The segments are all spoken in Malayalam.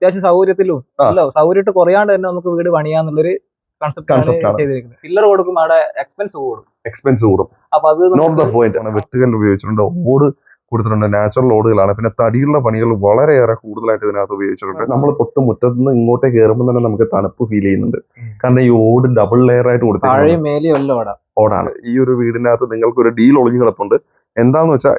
അത്യാവശ്യം സൗകര്യത്തിലും സൗകര്യമായിട്ട് കുറയാണ്ട് തന്നെ നമുക്ക് വീട് പണിയാന്നുള്ളൊരു കൺസെപ്റ്റ് ചെയ്തിരിക്കുന്നത്. പില്ലർ കൊടുക്കും, അവിടെ എക്സ്പെൻസ് കൂടും. അപ്പൊ അത് നോട്ട് ദ പോയിന്റ് ആണ്. വെട്ടുകല്ല് ഉപയോഗിച്ചിട്ടുണ്ട്, ഓട് കൊടുത്തിട്ടുണ്ട്, നാച്ചുറൽ ഓടുകളാണ്. പിന്നെ തടിയുള്ള പണികൾ വളരെയേറെ കൂടുതലായിട്ട് ഇതിനകത്ത് ഉപയോഗിച്ചിട്ടുണ്ട്. നമ്മൾ തൊട്ട് മുറ്റത്ത് നിന്ന് ഇങ്ങോട്ടേ കയറുമ്പോൾ തന്നെ നമുക്ക് തണുപ്പ് ഫീൽ ചെയ്യുന്നുണ്ട്. കാരണം ഈ ഓട് ഡബിൾ ലെയർ ആയിട്ട് കൊടുത്തിട്ടുണ്ട്. ഓടാണ്. ഈ ഒരു വീടിനകത്ത് നിങ്ങൾക്ക് ഒരു ഡീൽ ഒളിഞ്ഞു കിടപ്പുണ്ട്. എന്താന്ന് വെച്ചാൽ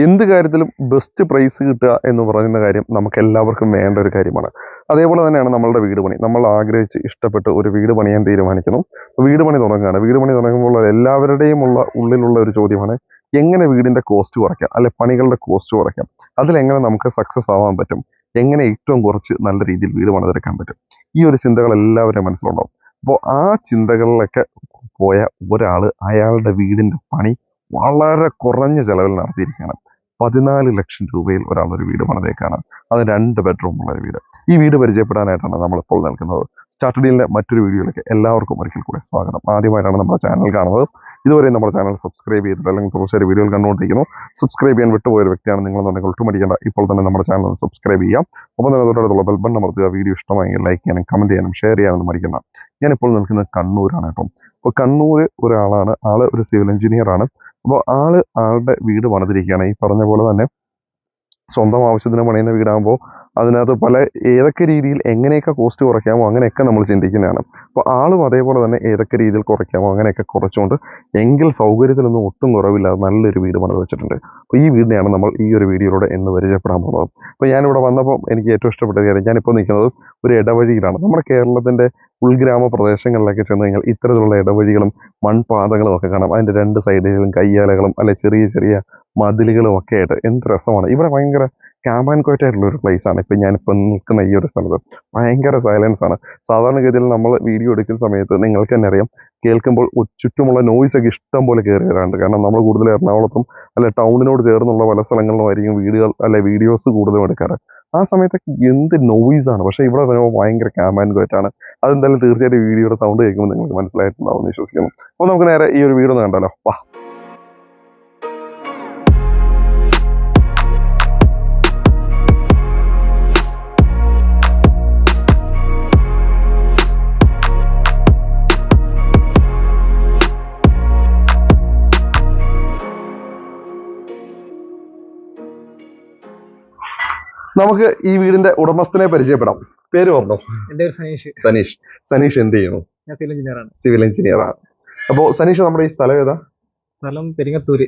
എന്ത് കാര്യത്തിലും ബെസ്റ്റ് പ്രൈസ് കിട്ടുക എന്ന് പറയുന്ന കാര്യം നമുക്ക് എല്ലാവർക്കും വേണ്ട ഒരു കാര്യമാണ്. അതേപോലെ തന്നെയാണ് നമ്മളുടെ വീട് പണി. നമ്മൾ ആഗ്രഹിച്ച് ഇഷ്ടപ്പെട്ട് ഒരു വീട് പണിയാൻ തീരുമാനിക്കുന്നു. വീട് പണി തുടങ്ങുകയാണ്. വീട് പണി തുടങ്ങുമ്പോൾ എല്ലാവരുടെയും ഉള്ളിലുള്ള ഒരു ചോദ്യമാണ്, എങ്ങനെ വീടിന്റെ കോസ്റ്റ് കുറയ്ക്കാം, അല്ലെ പണികളുടെ കോസ്റ്റ് കുറയ്ക്കാം, അതിലെങ്ങനെ നമുക്ക് സക്സസ് ആവാൻ പറ്റും, എങ്ങനെ ഏറ്റവും കുറച്ച് നല്ല രീതിയിൽ വീട് പണിതെടുക്കാൻ പറ്റും. ഈ ഒരു ചിന്തകൾ എല്ലാവരുടെയും മനസ്സിലുണ്ടാവും. അപ്പോൾ ആ ചിന്തകളിലൊക്കെ പോയ ഒരാൾ അയാളുടെ വീടിന്റെ പണി വളരെ കുറഞ്ഞ ചെലവിൽ നടത്തിയിരിക്കുകയാണ്. 14 ലക്ഷം രൂപയിൽ ഒരാളൊരു വീട് പണിതേക്കാണ്. അത് 2 ബെഡ്റൂമുള്ള ഒരു വീട്. ഈ വീട് പരിചയപ്പെടാനായിട്ടാണ് നമ്മളിപ്പോൾ നിൽക്കുന്നത്. സ്റ്റാർട്ട് ഡീലിന്റെ മറ്റൊരു വീഡിയോയിലേക്ക് എല്ലാവർക്കും ഒരിക്കൽ കൂടെ സ്വാഗതം. ആദ്യമായിട്ടാണ് നമ്മുടെ ചാനൽ കാണുന്നത്, ഇതുവരെ നമ്മുടെ ചാനൽ സബ്സ്ക്രൈബ് ചെയ്തിട്ട് അല്ലെങ്കിൽ തുടർച്ചയായി വീഡിയോകൾ കണ്ടുകൊണ്ടിരിക്കുന്നു, സബ്സ്ക്രൈബ് ചെയ്യാൻ വിട്ടുപോയ ഒരു വ്യക്തിയാണ് നിങ്ങളെന്നുണ്ടെങ്കിൽ ഒട്ടുമടിക്കേണ്ട, ഇപ്പോൾ തന്നെ നമ്മുടെ ചാനൽ സബ്സ്ക്രൈബ് ചെയ്യാം. ഒപ്പം തന്നെ തൊട്ടടുത്തുള്ള ബെൽ ബട്ടൺ അമർത്തുക. വീഡിയോ ഇഷ്ടമായെങ്കിൽ ലൈക്ക് ചെയ്യാനും കമന്റ് ചെയ്യാനും ഷെയർ ചെയ്യാനും മടിക്കണം. ഞാനിപ്പോൾ നിൽക്കുന്നത് കണ്ണൂരാണ് കേട്ടോ. അപ്പോൾ കണ്ണൂർ ഒരാളാണ്, ആള് ഒരു സിവിൽ എഞ്ചിനീയർ ആണ്. അപ്പോൾ ആളുടെ വീട് പണിതിരിക്കുകയാണ്. ഈ പറഞ്ഞ പോലെ തന്നെ സ്വന്തം ആവശ്യത്തിന് പണിയുന്ന വീടാകുമ്പോൾ അതിനകത്ത് ഏതൊക്കെ രീതിയിൽ എങ്ങനെയൊക്കെ കോസ്റ്റ് കുറയ്ക്കാമോ അങ്ങനെയൊക്കെ നമ്മൾ ചിന്തിക്കുന്നതാണ്. അപ്പോൾ ആളും അതേപോലെ തന്നെ ഏതൊക്കെ രീതിയിൽ കുറയ്ക്കാമോ അങ്ങനെയൊക്കെ കുറച്ചുകൊണ്ട് എങ്കിൽ സൗകര്യത്തിലൊന്നും ഒട്ടും കുറവില്ലാതെ നല്ലൊരു വീട് പണിത് വെച്ചിട്ടുണ്ട്. അപ്പോൾ ഈ വീടിനെയാണ് നമ്മൾ ഈ ഒരു വീഡിയോയിലൂടെ ഇന്ന് പരിചയപ്പെടാൻ പോകുന്നത്. അപ്പോൾ ഞാനിവിടെ വന്നപ്പോൾ എനിക്ക് ഏറ്റവും ഇഷ്ടപ്പെട്ട കാര്യം, ഞാനിപ്പോൾ നിൽക്കുന്നത് ഒരു ഇടവഴിയിലാണ്. നമ്മുടെ കേരളത്തിൻ്റെ ഉൾഗ്രാമ പ്രദേശങ്ങളിലൊക്കെ ചെന്ന് കഴിഞ്ഞാൽ ഇത്തരത്തിലുള്ള ഇടവഴികളും മൺപാതകളും ഒക്കെ കാണാം. അതിൻ്റെ 2 സൈഡിലും കയ്യാലകളും അല്ലെ ചെറിയ ചെറിയ മതിലുകളും ഒക്കെ ആയിട്ട് എന്ത് രസമാണ്. ഇവിടെ ഭയങ്കര ക്യാമ്പാൻകോറ്റായിട്ടുള്ള ഒരു പ്ലേസ് ആണ്. ഇപ്പം ഞാനിപ്പോൾ നിൽക്കുന്ന ഈ ഒരു സ്ഥലത്ത് ഭയങ്കര സൈലൻസ് ആണ്. സാധാരണഗതിയിൽ നമ്മൾ വീഡിയോ എടുക്കുന്ന സമയത്ത് നിങ്ങൾക്ക് തന്നെ അറിയാം, കേൾക്കുമ്പോൾ ചുറ്റുമുള്ള നോയ്സ് ഒക്കെ ഇഷ്ടം പോലെ കയറി വരാറുണ്ട്. കാരണം നമ്മൾ കൂടുതൽ എറണാകുളത്തും അല്ലെ ടൗണിനോട് ചേർന്നുള്ള പല സ്ഥലങ്ങളിലും ആയിരിക്കും വീടുകൾ അല്ലെ വീഡിയോസ് കൂടുതലും എടുക്കാറ്. ആ സമയത്തൊക്കെ എന്ത് നോയ്സാണ്. പക്ഷേ ഇവിടെ വരുമ്പോൾ ഭയങ്കര ക്യാമ്പാൻകോറ്റാണ്. അതെന്തായാലും തീർച്ചയായിട്ടും വീഡിയോയുടെ സൗണ്ട് കേൾക്കുമ്പോൾ നിങ്ങൾക്ക് മനസ്സിലായിട്ടുണ്ടാവും എന്ന് വിശ്വസിക്കുന്നു. അപ്പോൾ നമുക്ക് നേരെ ഈ ഒരു വീഡിയോ ഒന്ന് കണ്ടാലോ. വാ. നമുക്ക് ഈ വീടിന്റെ ഉടമസ്ഥനെ പരിചയപ്പെടാം. പേര് പറഞ്ഞോ? എന്റെ പേര് സനീഷ്. സനീഷ് എന്ത് ചെയ്യുന്നു? ഞാൻ സിവിൽ എഞ്ചിനീയർ ആണ്. അപ്പോ സനീഷ്, നമ്മുടെ ഈ സ്ഥലം ഏതാ? സ്ഥലം പെരിങ്ങത്തൂർ,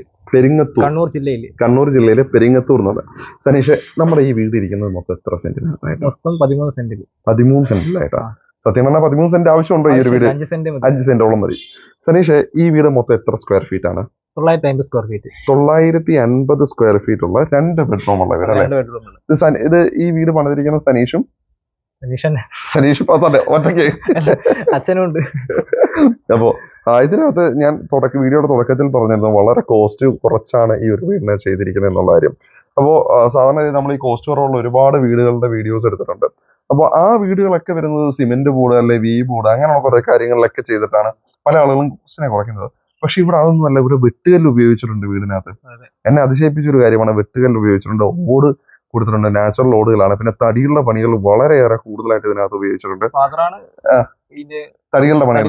കണ്ണൂർ ജില്ലയിലെ പെരിങ്ങത്തൂർ എന്നത്. സനീഷ്, നമ്മുടെ ഈ വീട് ഇരിക്കുന്നത് മൊത്തം എത്ര സെന്റിലായിട്ടാണ്? മൊത്തം 13 സെന്റിൽ. 13 സെന്റിലായിട്ടാ? സത്യം പറഞ്ഞാൽ 13 സെന്റ് ആവശ്യമുണ്ടോ ഈ ഒരു വീട്? 5 സെന്റോളം മതി. സനീഷ്, ഈ വീട് മൊത്തം എത്ര സ്ക്വയർ ഫീറ്റ് ആണ്? 950 സ്ക്വയർ ഫീറ്റ്. 950 സ്ക്വയർ ഫീറ്റ് ഉള്ള 2 ബെഡ്റൂം ഉള്ള വീട് അല്ലേ? ഇത് ഈ വീട് പണിതിരിക്കുന്ന സനീഷും ഒറ്റയ്ക്ക് അച്ഛനുണ്ട്. അപ്പോ ഇതിനകത്ത് ഞാൻ വീഡിയോയുടെ തുടക്കത്തിൽ പറഞ്ഞിരുന്നു വളരെ കോസ്റ്റ് കുറച്ചാണ് ഈ ഒരു വീടിനെ ചെയ്തിരിക്കുന്നത് എന്നുള്ള കാര്യം. അപ്പോൾ സാധാരണ നമ്മൾ ഈ കോസ്റ്റ് കുറവുള്ള ഒരുപാട് വീടുകളുടെ വീഡിയോസ് എടുത്തിട്ടുണ്ട്. അപ്പോൾ ആ വീടുകളൊക്കെ വരുന്നത് സിമെന്റ് ബോർഡ് അല്ലെ വി ബോർഡ് അങ്ങനെയുള്ള കുറെ കാര്യങ്ങളിലൊക്കെ ചെയ്തിട്ടാണ് പല ആളുകളും കോസ്റ്റിനെ കുറയ്ക്കുന്നത്. പക്ഷെ ഇവിടെ അതൊന്നും അല്ല. ഇവിടെ വെട്ടുകല്ല് ഉപയോഗിച്ചിട്ടുണ്ട് വീടിനകത്ത്. എന്നെ അതിശയിപ്പിച്ചൊരു കാര്യമാണ്. വെട്ടുകല്ല് ഉപയോഗിച്ചിട്ടുണ്ട്, ഓട് കൊടുത്തിട്ടുണ്ട്, നാച്ചുറൽ ഓടുകളാണ്. പിന്നെ തടിയുള്ള പണികൾ വളരെയേറെ കൂടുതലായിട്ട് ഇതിനകത്ത് ഉപയോഗിച്ചിട്ടുണ്ട്. തടികളുടെ പണികൾ.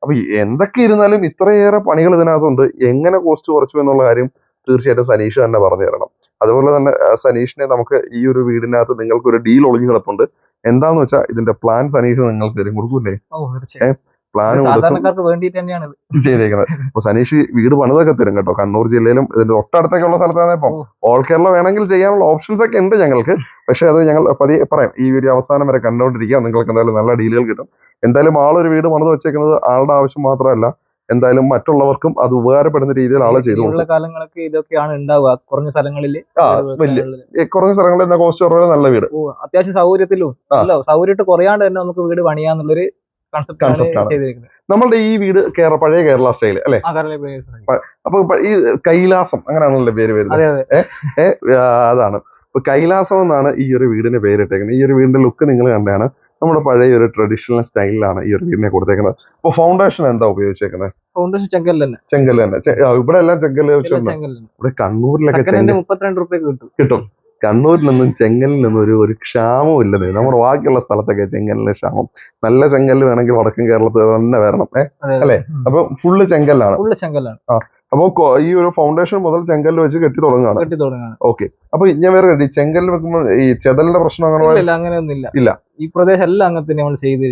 അപ്പൊ എന്തൊക്കെ ഇരുന്നാലും ഇത്രയേറെ പണികൾ ഇതിനകത്തുണ്ട്. എങ്ങനെ കോസ്റ്റ് കുറച്ചു എന്നുള്ള കാര്യം തീർച്ചയായിട്ടും സനീഷ് തന്നെ പറഞ്ഞു തരണം. അതുപോലെ തന്നെ സനീഷിനെ നമുക്ക് ഈ ഒരു വീടിനകത്ത് നിങ്ങൾക്ക് ഒരു ഡീൽ ഒളിഞ്ഞു കിടപ്പുണ്ട്. എന്താന്ന് വെച്ചാൽ ഇതിന്റെ പ്ലാൻ സനീഷ് നിങ്ങൾക്ക് തരും, കൊടുക്കൂലേ? പ്ലാൻ ചെയ്തേക്കുന്നത്. അപ്പൊ സനീഷ് വീട് പണിതൊക്കെ തരും കേട്ടോ. കണ്ണൂർ ജില്ലയിലും ഇതിന്റെ തൊട്ടടുത്തൊക്കെയുള്ള സ്ഥലത്താണ്. ഇപ്പം ഓൾ കേരള വേണമെങ്കിൽ ചെയ്യാനുള്ള ഓപ്ഷൻസ് ഒക്കെ ഉണ്ട് ഞങ്ങൾക്ക്. പക്ഷെ അത് ഞങ്ങൾ പതിയെ പറയാം. ഈ വീഡിയോ അവസാനം വരെ കണ്ടുകൊണ്ടിരിക്കുക. നിങ്ങൾക്ക് എന്തായാലും നല്ല ഡീലുകൾ കിട്ടും. എന്തായാലും ആളൊരു വീട് പണിത് വെച്ചേക്കുന്നത് ആളുടെ ആവശ്യം മാത്രമല്ല, എന്തായാലും മറ്റുള്ളവർക്കും അത് ഉപകാരപ്പെടുന്ന രീതിയിൽ ആളെ ചെയ്തു. കാലങ്ങളൊക്കെ ഇതൊക്കെയാണ് ഉണ്ടാവുക. കുറഞ്ഞ സ്ഥലങ്ങളിൽ കോസ്റ്റ് കുറവ് നല്ല വീട്, അത്യാവശ്യം സൗകര്യത്തിലും സൗകര്യമായിട്ട് കുറയാണ്ട് തന്നെ നമുക്ക് വീട് പണിയാന്നുള്ളൊരു കൺസെപ്റ്റ്. നമ്മളുടെ ഈ വീട് പഴയ കേരള സ്റ്റൈല് അല്ലെ? അപ്പൊ ഈ കൈലാസം അങ്ങനെയാണല്ലോ പേര് വരുന്നത്. അതാണ്. ഇപ്പൊ കൈലാസം എന്നാണ് ഈ ഒരു വീടിന് പേരിട്ടേക്കുന്നത്. ഈ ഒരു വീടിന്റെ ലുക്ക് നിങ്ങൾ കണ്ടാണ്. നമ്മുടെ പഴയ ഒരു ട്രഡീഷണൽ സ്റ്റൈലിലാണ് ഈ ഒരു വീടിനെ കൊടുത്തേക്കുന്നത്. അപ്പൊ ഫൗണ്ടേഷൻ എന്താ ഉപയോഗിച്ചേക്കുന്നത്? ഫൗണ്ടേഷൻ ചെങ്കല്ല് തന്നെ. ചെങ്കല്ല് തന്നെ. ഇവിടെ എല്ലാം ചെങ്കല്ല് വെച്ചിട്ടുണ്ട്. ഇവിടെ കണ്ണൂരിലൊക്കെ 32 രൂപ കിട്ടും. കണ്ണൂരിലൊന്നും ചെങ്കലിനൊന്നും ഒരു ക്ഷാമവും ഇല്ലെന്നേ. നമ്മുടെ ബാക്കിയുള്ള സ്ഥലത്തൊക്കെ ചെങ്കലിന് ക്ഷാമം. നല്ല ചെങ്കല്ല് വേണമെങ്കിൽ വടക്കൻ കേരളത്തിൽ തന്നെ വരണം. അല്ലെ? അപ്പൊ ഫുള്ള് ചെങ്കല്ലാണ്. അപ്പൊ ഈ ഒരു ഫൗണ്ടേഷൻ മുതൽ ചെങ്കല്ല് വെച്ച് കെട്ടി തുടങ്ങുകയാണ്. ഓക്കെ. അപ്പൊ ഞാൻ വേറെ ഈ ചെങ്കല്ല് വെക്കുമ്പോൾ ഈ ചെതലിന്റെ പ്രശ്നം അങ്ങനെയൊന്നും ഇല്ല. ഈ പ്രദേശം എല്ലാം അങ്ങനെ തന്നെ നമ്മൾ ചെയ്ത്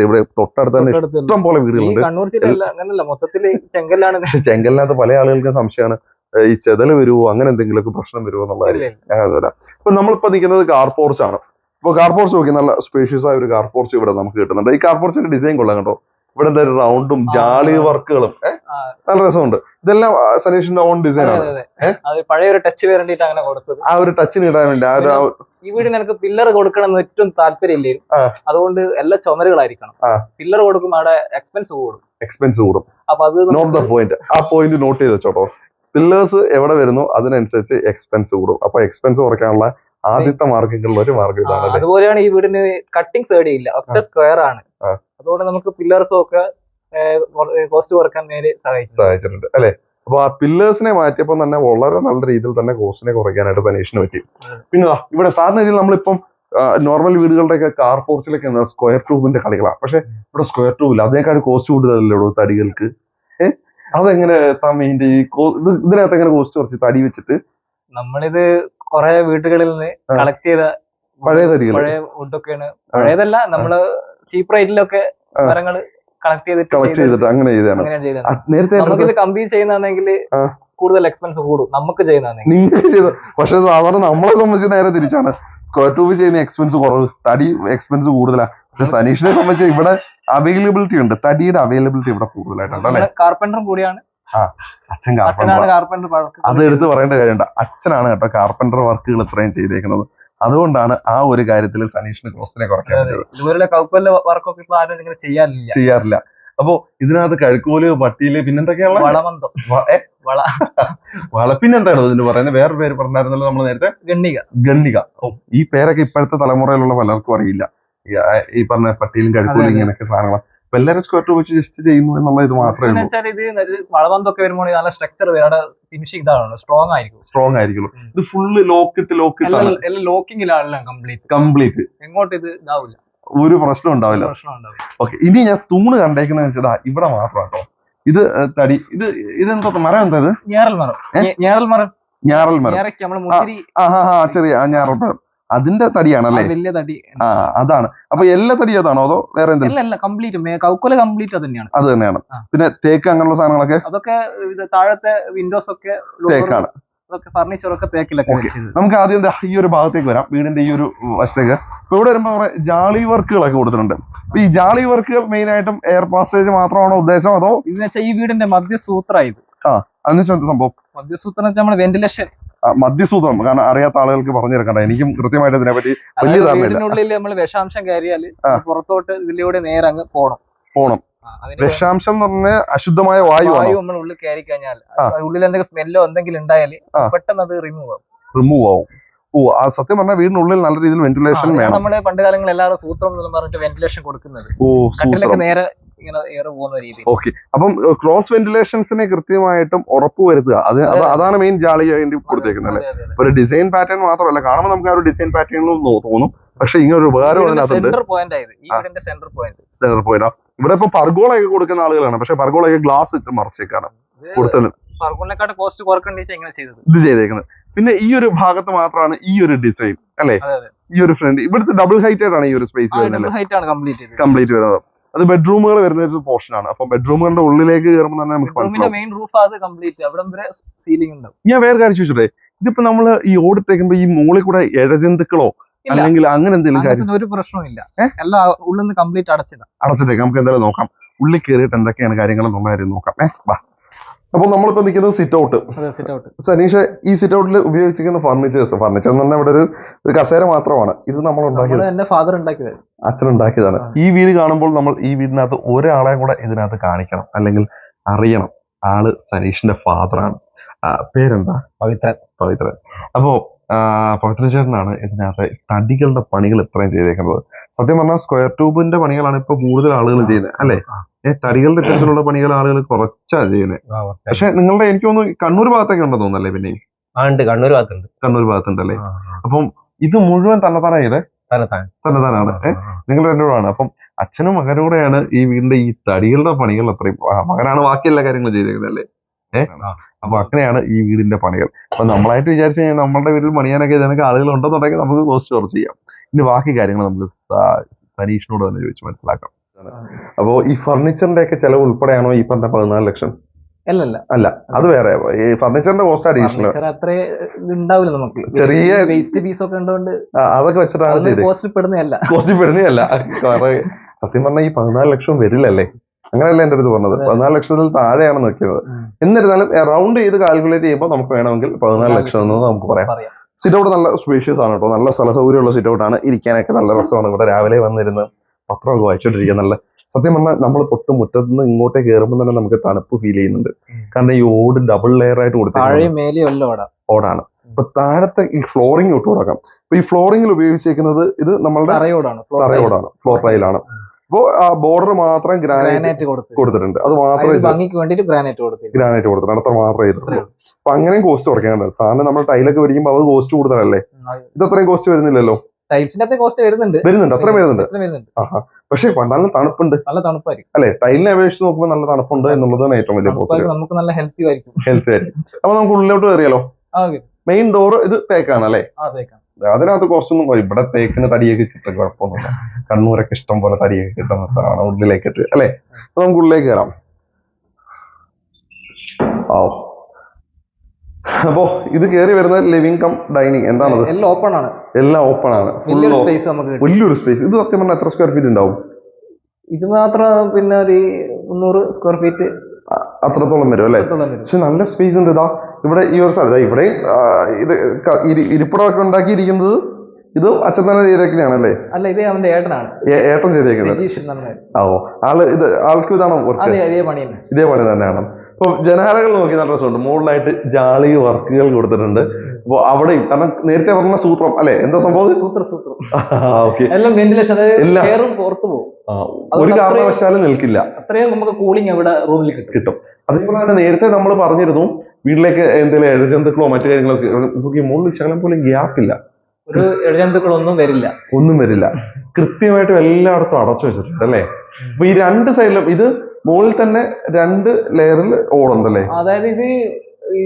ഇവിടെ തൊട്ടടുത്ത് തന്നെ ഇഷ്ടം പോലെ വീടുകളുണ്ട്. കണ്ണൂർ ജില്ലയിൽ അങ്ങനല്ല, മൊത്തത്തില് ചെങ്കല്ലാണ്. ചെങ്കലിനകത്ത് പല ആളുകൾക്കും സംശയമാണ് ഈ ചെതല് വരുവോ അങ്ങനെ എന്തെങ്കിലുമൊക്കെ പ്രശ്നം വരുമോ എന്നുള്ളത്. അങ്ങനെ വരാം. ഇപ്പൊ നമ്മളിപ്പോ നിൽക്കുന്നത് കാർ പോർച്ച് ആണ്. ഇപ്പൊ കാർ പോർച്ച് നോക്കി നല്ല സ്പേഷ്യസ് ആയ ഒരു കാർ പോർച്ച് ഇവിടെ നമുക്ക് കിട്ടുന്നുണ്ട്. ഈ കാർ പോർച്ചിന്റെ ഡിസൈൻ കൊള്ളാം കേട്ടോ. ഇവിടെ എന്താ റൗണ്ടും ജാളി വർക്കുകളും നല്ല രസമുണ്ട്. ഇതെല്ലാം സനീഷിന്റെ ഓൺ ഡിസൈൻ ആണ്. പഴയ ഒരു ടച്ച് വേണ്ടിട്ട് അങ്ങനെ കൊടുത്തത്. ആ ഒരു ടച്ചിന് ഇടാൻ വേണ്ടി. ഈ വീടിന് എനിക്ക് പില്ലർ കൊടുക്കണം എന്ന് ഏറ്റവും താല്പര്യമില്ലേ. അതുകൊണ്ട് എല്ലാ ചുമരുകളായിരിക്കണം. പില്ലർ കൊടുക്കുമ്പോൾ അവിടെ എക്സ്പെൻസ് കൂടും. അപ്പൊ അത് നോട്ട് ദ പോയിന്റ്. ആ പോയിന്റ് നോട്ട് ചെയ്ത് വെച്ചോട്ടോ. പില്ലേഴ്സ് എവിടെ വരുന്നു അതിനനുസരിച്ച് എക്സ്പെൻസ് കൂടും. അപ്പൊ എക്സ്പെൻസ് കുറയ്ക്കാനുള്ള ആദ്യത്തെ മാർഗങ്ങളിൽ ഒരു മാർഗം ഇതാണ്. അതുപോലെയാണ് ഈ വീടിന് കട്ടിങ് സൈഡ് ഇല്ല, ഒറ്റ സ്ക്വയർ ആണ്. അതുകൊണ്ട് നമുക്ക് പില്ലേഴ്സും ഒക്കെ കോസ്റ്റ് കുറക്കാൻ നേരെ സഹായിച്ചിട്ടുണ്ട് അല്ലെ. അപ്പൊ ആ പില്ലേഴ്സിനെ മാറ്റിയപ്പോ തന്നെ വളരെ നല്ല രീതിയിൽ തന്നെ കോസ്റ്റിനെ കുറയ്ക്കാനായിട്ട് സനീഷിന് പറ്റി. പിന്നെ ഇവിടെ സാധാരണ രീതിയിൽ നമ്മളിപ്പം നോർമൽ വീടുകളുടെയൊക്കെ കാർ പോർച്ചിലൊക്കെ സ്ക്വയർ ട്യൂബിന്റെ കളികളാണ്. പക്ഷെ ഇവിടെ സ്ക്വയർ ട്യൂബ് ഇല്ല. അതിനേക്കാൾ കോസ്റ്റ് കൂടുതലല്ലോ തടികൾക്ക്. അതെങ്ങനെ മെയിൻ്റെ ഈ ഇതിനകത്ത് എങ്ങനെ കോസ്റ്റ് കുറച്ച് തടി വെച്ചിട്ട്? നമ്മളിത് കുറെ വീടുകളിൽ നിന്ന് കളക്ട് ചെയ്ത പഴയ തടികൾ, പഴയ വുഡൊക്കെയാണ്. പഴയതല്ല, നമ്മള് ചീപ്പ് റേറ്റിലൊക്കെ മരങ്ങൾ കളക്ട് ചെയ്തിട്ട് അങ്ങനെ ചെയ്താണ്. നേരത്തെ നമുക്കിത് കമ്പീറ്റ് ചെയ്യുന്നതാണെങ്കിൽ കൂടുതൽ എക്സ്പെൻസ് കൂടും നമുക്ക് ചെയ്യുന്നതാണെങ്കിൽ. നിങ്ങൾക്ക് ചെയ്ത പക്ഷെ സാധാരണ നമ്മളെ സംബന്ധിച്ച് നേരെ തിരിച്ചാണ്. സ്ക്വയർ ട്യൂബ് ചെയ്യുന്ന എക്സ്പെൻസ് കുറവ്, തടി എക്സ്പെൻസ് കൂടുതലാണ്. പക്ഷെ സനീഷിനെ സംബന്ധിച്ച് ഇവിടെ അവൈലബിലിറ്റി ഉണ്ട്. തടിയുടെ അവൈലബിലിറ്റി ഇവിടെ കൂടുതലായിട്ടുണ്ട് അല്ലെ. കാർപ്പന്ററും കൂടിയാണ്. അച്ഛൻ കാർപ്പന്റർ. അത് എടുത്ത് പറയേണ്ട കാര്യമുണ്ട്. അച്ഛനാണ് കേട്ടോ കാർപ്പന്റർ വർക്കുകൾ ഇത്രയും ചെയ്തേക്കുന്നത്. അതുകൊണ്ടാണ് ആ ഒരു കാര്യത്തിൽ സനീഷിന് കോസ്റ്റിനെ കുറയ്ക്കാൻ പറ്റുന്നത്. ചെയ്യാറില്ല. അപ്പൊ ഇതിനകത്ത് കഴുക്കോല്, പട്ടിയില്, പിന്നെന്തൊക്കെയാണ് പിന്നെന്താണ് ഇതിന് പറയുന്നത്? വേറൊരു പേര് പറഞ്ഞായിരുന്നല്ലോ നമ്മൾ നേരത്തെ, ഗണ്ണിക. ഈ പേരൊക്കെ ഇപ്പോഴത്തെ തലമുറയിലുള്ള പലർക്കും അറിയില്ല. ഈ പറഞ്ഞ പട്ടിയിലും കഴുക്കോലും ഇങ്ങനെയൊക്കെ സാധനങ്ങൾ. അപ്പൊ എല്ലാവരും സ്ക്വയർ ട്യൂബ് വെച്ച് ജസ്റ്റ് ചെയ്യുന്നു എന്നുള്ള ഇത് മാത്രമേ ഉള്ളൂ. ഇത് വളവന്തൊക്കെ വരുമ്പോൾ നല്ല സ്ട്രക്ചർ ഫിനിഷിംഗ് ഇതാണ്, സ്ട്രോങ് ആയിരിക്കും. ഇത് ഫുള്ള് ലോക്കിങ്ങിലാണ് കംപ്ലീറ്റ്. എങ്ങോട്ട് ഇത് ഇതാവില്ല, ഒരു പ്രശ്നം ഉണ്ടാവില്ല. ഓക്കെ. ഇനി ഞാൻ തൂണ് കണ്ടേക്കുന്നത് വെച്ചാ ഇവിടെ മാത്രം കേട്ടോ. ഇത് തടി, ഇതെന്താ മരം? എന്താ ഇത്? ഞാറൽ മരം. ചെറിയ ഞാറൽ മരം. അതിന്റെ തടിയാണല്ലേ? വലിയ തടി. അതാണ്. അപ്പൊ എല്ലാ തടി അതാണോ അതോ വേറെ എന്തെങ്കിലും? കംപ്ലീറ്റ് അത് തന്നെയാണ്. പിന്നെ തേക്ക് അങ്ങനെയുള്ള സാധനങ്ങളൊക്കെ? അതൊക്കെ താഴത്തെ വിൻഡോസ് ഒക്കെ തേക്കാണ്. ഫർണിച്ചർ ഒക്കെ തേക്കിലൊക്കെ. നമുക്ക് ആദ്യം ഈ ഒരു ഭാഗത്തേക്ക് വരാം, വീടിന്റെ ഈ ഒരു വശത്തേക്ക്. ഇപ്പൊ ഇവിടെ വരുമ്പോ ജാളി വർക്കുകളൊക്കെ കൊടുത്തിട്ടുണ്ട്. അപ്പൊ ഈ ജാളി വർക്കുകൾ മെയിൻ ആയിട്ടും എയർ പാസേജ് മാത്രമാണോ ഉദ്ദേശം അതോ? എന്ന് വെച്ചാൽ ഈ വീടിന്റെ മധ്യസൂത്രം. അതെന്ന് വെച്ചാൽ സംഭവം മധ്യസൂത്രം നമ്മുടെ വെന്റിലേഷൻ. മധ്യസൂത്രം കാരണം അറിയാത്ത ആളുകൾക്ക് പറഞ്ഞു തീർക്കണ്ട. എനിക്കും കൃത്യമായിട്ട് ഇതിനെപ്പറ്റി വലിയ ധാരണയില്ല. ഉള്ളിൽ നമ്മൾ വിഷാംശം കയറിയാല് പുറത്തോട്ട് ഇതിലൂടെ നേരെ അങ്ങ് പോണം. വിഷാംശം എന്ന് പറഞ്ഞാൽ അശുദ്ധമായ വായു നമ്മൾ ഉള്ളിൽ കയറി കഴിഞ്ഞാൽ ഉള്ളിൽ എന്തെങ്കിലും സ്മെല്ലോ എന്തെങ്കിലും ഉണ്ടായാല് പെട്ടെന്ന് അത് റിമൂവ് ആവും. സത്യം പറഞ്ഞാൽ വീടിനുള്ളിൽ നല്ല രീതിയിൽ വെന്റിലേഷൻ വേണം. നമ്മള് പണ്ട് കാലങ്ങളിൽ എല്ലാവരും സൂത്രം എന്ന് പറഞ്ഞിട്ട് വെന്റിലേഷൻ കൊടുക്കുന്നത്. കട്ടിലൊക്കെ നേരെ ഇങ്ങനെ എയർ പോകുന്ന രീതി. ഓക്കെ. അപ്പം ക്രോസ് വെന്റിലേഷൻസിനെ കൃത്യമായിട്ടും ഉറപ്പുവരുത്തുക, അതാണ് മെയിൻ ജാളി വേണ്ടി കൊടുത്തേക്കുന്നത് അല്ലെ. ഒരു ഡിസൈൻ പാറ്റേൺ മാത്രമല്ല, കാണുമ്പോൾ നമുക്ക് ആ ഒരു ഡിസൈൻ പാറ്റേണിൽ തോന്നും. പക്ഷെ ഇങ്ങനെ ഒരു ഉപകാരം അതിനകത്തുണ്ട്. Centre point. ഇവിടെ ഇപ്പൊ പർഗോളയൊക്കെ കൊടുക്കുന്ന ആളുകളാണ്. പക്ഷെ പർഗോളയൊക്കെ ഗ്ലാസ് ഇട്ട് മറച്ചേക്കാണ് കൊടുത്തത്. ഇത് ചെയ്തേക്കുന്നത്. പിന്നെ ഈ ഒരു ഭാഗത്ത് മാത്രമാണ് ഈ ഒരു ഡിസൈൻ അല്ലെ. ഈ ഒരു ഫ്രണ്ട് ഇവിടുത്തെ ഡബിൾ ഹൈറ്റഡ് ആണ് ഈ ഒരു സ്പേസ് കംപ്ലീറ്റ് വരുന്നത്. അത് ബെഡ്റൂമുകൾ വരുന്ന ഒരു പോർഷൻ ആണ്. അപ്പൊ ബെഡ്റൂമുകളുടെ ഉള്ളിലേക്ക് കയറുമ്പോൾ തന്നെ നമുക്ക് ഞാൻ വേറെ കാര്യം ചോദിച്ചോട്ടെ, ഇതിപ്പോ നമ്മള് ഈ ഓടിട്ടേക്കുമ്പോ ഈ മുകളിൽ കൂടെ ഇഴജന്തുക്കളോ അല്ലെങ്കിൽ അങ്ങനെ എന്തെങ്കിലും കാര്യം? ഒരു പ്രശ്നമില്ല, എല്ലാം ഉള്ളിൽ നിന്ന് കംപ്ലീറ്റ് അടച്ചിട്ടേക്ക്. നമുക്ക് എന്തായാലും നോക്കാം ഉള്ളിൽ കയറിയിട്ട് എന്തൊക്കെയാണ് കാര്യങ്ങൾ എന്നുള്ള കാര്യം നോക്കാം. അപ്പൊ നമ്മളിപ്പോ നിൽക്കുന്നത് സിറ്റ് ഔട്ട്. സനീഷ്, ഈ സിറ്റ് ഔട്ടിൽ ഉപയോഗിച്ചിരിക്കുന്ന ഫർണിച്ചർ എന്ന് പറഞ്ഞാൽ ഇവിടെ ഒരു കസേര മാത്രമാണ്. ഇത് നമ്മൾ ഉണ്ടാക്കിയത്, അച്ഛൻ ഉണ്ടാക്കിയതാണ്. ഈ വീട് കാണുമ്പോൾ നമ്മൾ ഈ വീടിനകത്ത് ഒരാളെ കൂടെ ഇതിനകത്ത് കാണിക്കണം, അല്ലെങ്കിൽ അറിയണം. ആള് സനീഷിന്റെ ഫാദറാണ്. പേരെന്താ? പവിത്രൻ. അപ്പോ പവിത്രൻ ചേട്ടനാണ് ഇതിനകത്ത് തടികളുടെ പണികൾ ഇത്രയും ചെയ്തേക്കുന്നത്. സത്യം പറഞ്ഞാൽ സ്ക്വയർ ട്യൂബിന്റെ പണികളാണ് ഇപ്പൊ കൂടുതൽ ആളുകൾ ചെയ്യുന്നത് അല്ലെ? തടികളുടെ ഇത്തരത്തിലുള്ള പണികൾ ആളുകൾ കുറച്ചാ ചെയ്യുന്നത്. പക്ഷെ നിങ്ങളുടെ എനിക്ക് തോന്നുന്നു കണ്ണൂർ ഭാഗത്തൊക്കെ ഉണ്ടെന്ന് തോന്നുന്നല്ലേ? പിന്നെ കണ്ണൂർ ഭാഗത്തുണ്ട്. കണ്ണൂർ ഭാഗത്തുണ്ടല്ലേ? അപ്പം ഇത് മുഴുവൻ തന്നെത്താനാ ചെയ്തേ? തന്നെത്താനാണ്. നിങ്ങൾ രണ്ടുകൂടാണ്. അപ്പം അച്ഛനും മകനൂടെയാണ് ഈ വീടിന്റെ ഈ തടികളുടെ പണികൾ അത്രയും. മകനാണ് ബാക്കി എല്ലാ കാര്യങ്ങളും ചെയ്തേക്കുന്നത് അല്ലേ? അപ്പൊ അങ്ങനെയാണ് ഈ വീടിന്റെ പണികൾ. അപ്പൊ നമ്മളായിട്ട് വിചാരിച്ചു കഴിഞ്ഞാൽ നമ്മളുടെ വീട്ടിൽ പണിയാനൊക്കെ ഇതിനൊക്കെ ആളുകൾ ഉണ്ടെന്നുണ്ടെങ്കിൽ നമുക്ക് കോസ്റ്റ് കുറച്ച് ചെയ്യാം. ഇനി ബാക്കി കാര്യങ്ങൾ നമുക്ക് സനീഷിനോട് തന്നെ ചോദിച്ച് മനസ്സിലാക്കാം. അപ്പോ ഈ ഫർണിച്ചറിന്റെ ഒക്കെ ചെലവ് ഉൾപ്പെടെയാണോ ഈ പറഞ്ഞ 14 ലക്ഷം? അല്ല, അത് വേറെ. ഈ ഫർണിച്ചറിന്റെ കോസ്റ്റ് അഡീഷണൽ ഉണ്ടാവില്ല നമുക്ക്. ചെറിയ വേസ്റ്റ് പീസ് ഒക്കെ ഉണ്ടോണ്ട് അതൊക്കെ വെച്ചിട്ടാണ് ചെയ്തത്. കോസ്റ്റ് പെടുന്നതല്ല. സത്യം പറഞ്ഞാൽ ഈ 14 ലക്ഷം വരില്ലല്ലേ? അങ്ങനെയല്ല എന്റെ അടുത്ത് പറഞ്ഞത്. 14 ലക്ഷത്തിൽ താഴെയാണ് നിൽക്കുന്നത്. എന്നിരുന്നാലും റൗണ്ട് ചെയ്ത് കാൽക്കുലേറ്റ് ചെയ്യുമ്പോൾ നമുക്ക് വേണമെങ്കിൽ 14 ലക്ഷം എന്ന് നമുക്ക് പറയാം. സിറ്റ് ഔട്ട് നല്ല സ്പേഷ്യസ് ആണ് കേട്ടോ. നല്ല സ്ഥല സൗകര്യമുള്ള സിറ്റ് ഔട്ട് ആണ്. ഇരിക്കാനൊക്കെ നല്ല രസമാണ്. ഇവിടെ രാവിലെ വന്നിരുന്ന് പത്രമൊക്കെ വായിച്ചോണ്ടിരിക്കാൻ നല്ല. സത്യം പറഞ്ഞാൽ നമ്മൾ തൊട്ട് മുറ്റത്ത് നിന്ന് ഇങ്ങോട്ടേക്ക് കയറുമ്പോൾ തന്നെ നമുക്ക് തണുപ്പ് ഫീൽ ചെയ്യുന്നുണ്ട്. കാരണം ഈ ഓട് ഡബിൾ ലെയർ ആയിട്ട് കൊടുത്തിട്ടുണ്ട്. ഓടാണ്. അപ്പൊ താഴത്തെ ഈ ഫ്ലോറിംഗ് ഇട്ട് കൊടുക്കാം. അപ്പൊ ഈ ഫ്ലോറിംഗിൽ ഉപയോഗിച്ചേക്കുന്നത് ഇത് നമ്മളുടെ തറയോടാണ്, ഫ്ലോർ ടൈലാണ്. അപ്പോ ആ ബോർഡർ മാത്രം ഗ്രാനൈറ്റ് കൊടുത്തിട്ടുണ്ട്. അത് മാത്രമേ ഗ്രാനൈറ്റ് കൊടുത്തിട്ടുണ്ട്. അത്ര മാത്രമേ ചെയ്തിട്ടുള്ളൂ. അപ്പൊ അങ്ങനെയും കോസ്റ്റ് കുറയ്ക്കാനുണ്ട്. സാധാരണ നമ്മൾ ടൈലൊക്കെ വരിക്കുമ്പോൾ അത് കോസ്റ്റ് കൂടുതലല്ലേ? ഇത് അത്രയും കോസ്റ്റ് വരുന്നില്ലല്ലോ. ടൈൽസിന്റെ കോസ്റ്റ് വരുന്നുണ്ട്, അത്രയും വരുന്നുണ്ട്. പക്ഷെ നല്ല തണുപ്പുണ്ട്, നല്ല തണുപ്പായിരിക്കും അല്ലെ? ടൈലിനെ അപേക്ഷിച്ച് നോക്കുമ്പോൾ നല്ല തണുപ്പുണ്ട് എന്നുള്ളതാണ് ഏറ്റവും വലിയ പോസിറ്റീവ്. നമുക്ക് നല്ല ഹെൽത്തി ആയിരിക്കും. അപ്പൊ നമുക്ക് ഉള്ളിലോട്ട് കയറിയാലോ? മെയിൻ ഡോർ ഇത് തേക്കാണ് അല്ലെ? അതിനകത്ത് കുറച്ചൊന്നും ഇവിടെ തേക്കിന് തടിയൊക്കെ കിട്ടും, കുഴപ്പമൊന്നുമില്ല. കണ്ണൂരൊക്കെ ഇഷ്ടം പോലെ തടിയൊക്കെ കിട്ടുന്നതാണ് ഉള്ളിലേക്ക് അല്ലെ? അപ്പൊ നമുക്ക് ഉള്ളിലേക്ക് കയറാം. അപ്പോ ഇത് കയറി വരുന്നത് ലിവിംഗ് കം ഡൈനിങ്. എന്താണത്? എല്ലാം ഓപ്പൺ ആണ്. വലിയൊരു സ്പേസ്. ഇത് സത്യം പറഞ്ഞാൽ എത്ര സ്ക്വയർ ഫീറ്റ് ഉണ്ടാവും? ഇത് മാത്രം പിന്നെ ഒരു 300 സ്ക്വയർ ഫീറ്റ് അത്രത്തോളം വരും അല്ലെ? പക്ഷെ നല്ല സ്പേസ് ഉണ്ട്. ഇതാ ഇവിടെ ഈ ഒരു സ്ഥലം ഇവിടെ ഇത് ഇരിപ്പിടമൊക്കെ ഉണ്ടാക്കിയിരിക്കുന്നത് ഇത് അച്ഛൻ തന്നെ ചെയ്തേക്കുന്നതാണ് അല്ലേ? അല്ല, ഇത് അവന്റെ ഏട്ടനാണ്. ഏട്ടൻ ചെയ്തേക്കുന്നത്. ആൾക്ക് ഇതാണോ വർക്ക്? ഇതേ പണി തന്നെയാണ്. അപ്പൊ ജനാലകൾ നോക്കി നല്ല രസമുണ്ട്. മുകളിലായിട്ട് ജാളി വർക്കുകൾ കൊടുത്തിട്ടുണ്ട്. അപ്പൊ അവിടെയും കാരണം നേരത്തെ പറഞ്ഞ സൂത്രം അല്ലെ? എന്താ സംഭവം? ഒരു കാരണവശാലും നിൽക്കില്ല. അത്രയും നമുക്ക് കൂളിംഗ് അവിടെ റൂമിൽ കിട്ടും. അതേപോലെ തന്നെ നേരത്തെ നമ്മൾ പറഞ്ഞിരുന്നു വീട്ടിലേക്ക് എന്തെങ്കിലും ഇഴജന്തുക്കളോ മറ്റു കാര്യങ്ങളൊക്കെ മുകളിൽ ശകലം പോലും ഗ്യാപ്പില്ല. ഒരു ഇഴജന്തുക്കളൊന്നും വരില്ല. കൃത്യമായിട്ടും എല്ലായിടത്തും അടച്ചു വെച്ചിട്ടുണ്ട് അല്ലെ? അപ്പൊ ഈ രണ്ട് സൈഡിലും ഇത് മുകളിൽ തന്നെ 2 ലെയറിൽ ഓടുണ്ടല്ലേ? അതായത് ഇത് ഈ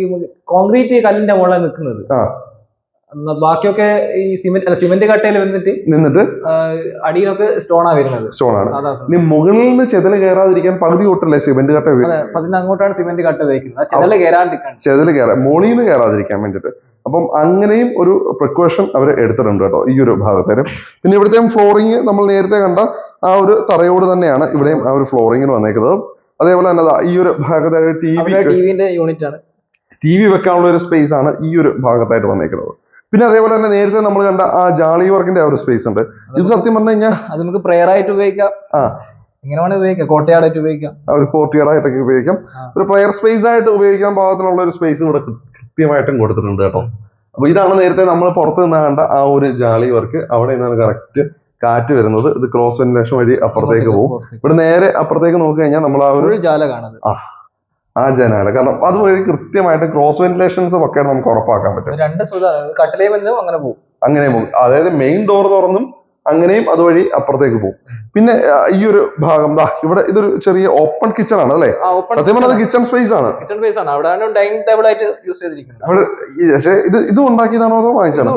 കോൺക്രീറ്റ് കല്ലിന്റെ മുകളിൽ നിൽക്കുന്നത്. ബാക്കിയൊക്കെ ഈ സിമെന്റ് കട്ടയിൽ നിന്നിട്ട് അടിയിലൊക്കെ സ്റ്റോണാ വരുന്നത്. ഇനി മുകളിൽ നിന്ന് ചെതല് കയറാതിരിക്കാൻ പകുതി തൊട്ടല്ലേ സിമെന്റ് കട്ട? അങ്ങോട്ടാണ് സിമെന്റ് കട്ട വയ്ക്കുന്നത്. ചെതല് മുകളിൽ നിന്ന് കയറാതിരിക്കാൻ വേണ്ടിട്ട്. അപ്പം അങ്ങനെയും ഒരു പ്രിക്കോഷൻ അവർ എടുത്തിട്ടുണ്ട് കേട്ടോ ഈ ഒരു ഭാഗത്തേക്ക്. പിന്നെ ഇവിടുത്തെ ഫ്ലോറിങ് നമ്മൾ നേരത്തെ കണ്ട ആ ഒരു തറയോട് തന്നെയാണ് ഇവിടെയും ആ ഒരു ഫ്ലോറിങ്ങിന് വന്നേക്കുന്നത്. അതേപോലെ തന്നെ ഈ ഒരു ഭാഗത്തായിട്ട് ടിവിന്റെ യൂണിറ്റ് ആണ്. ടി വി വെക്കാനുള്ള ഒരു സ്പേസ് ആണ് ഈ ഒരു ഭാഗത്തായിട്ട് വന്നേക്കുന്നത്. പിന്നെ അതേപോലെ തന്നെ നേരത്തെ നമ്മൾ കണ്ട ആ ജാളി വർക്കിന്റെ ആ ഒരു സ്പേസ് ഉണ്ട്. ഇത് സത്യം പറഞ്ഞു കഴിഞ്ഞാൽ അത് നമുക്ക് പ്രെയർ ആയിട്ട് ഉപയോഗിക്കാം. ഇങ്ങനെ ഉപയോഗിക്കാം, കോട്ടയാടായിട്ട് ഉപയോഗിക്കാം, ഒരു കോട്ടയാടായിട്ടൊക്കെ ഉപയോഗിക്കാം. ഒരു പ്രെയർ സ്പേസ് ആയിട്ട് ഉപയോഗിക്കാൻ പാകത്തിനുള്ള ഒരു സ്പേസ് ഇവിടെ കൃത്യമായിട്ടും കൊടുത്തിട്ടുണ്ട് കേട്ടോ. അപ്പൊ ഇതാണ് നേരത്തെ നമ്മൾ പുറത്ത് നിന്ന് കണ്ട ആ ഒരു ജാളി വർക്ക്. അവിടെ നിന്നാണ് കറക്റ്റ് കാറ്റ് വരുന്നത്. ഇത് ക്രോസ് വെന്റിലേഷൻ വഴി അപ്പുറത്തേക്ക് പോകും. ഇവിടെ നേരെ അപ്പുറത്തേക്ക് നോക്കി കഴിഞ്ഞാൽ നമ്മൾ ആ ഒരു ജാല കാണുന്നത് ആ ജനാല. കാരണം അതുവഴി കൃത്യമായിട്ട് ക്രോസ് വെന്റിലേഷൻസ് ഒക്കെ നമുക്ക് ഉറപ്പാക്കാൻ പറ്റും. അങ്ങനെ പോകും. അതായത് മെയിൻ ഡോർ തുറന്നും അങ്ങനെയും അതുവഴി അപ്പുറത്തേക്ക് പോകും. പിന്നെ ഈ ഒരു ഭാഗം ഇവിടെ ഇതൊരു ചെറിയ ഓപ്പൺ കിച്ചൺ ആണ് അല്ലെ? സത്യം പറഞ്ഞത് കിച്ചൺ സ്പേസ് ആണ്. പക്ഷേ ഇത് ഉണ്ടാക്കിയതാണോ അതോ വാങ്ങിച്ചാണോ?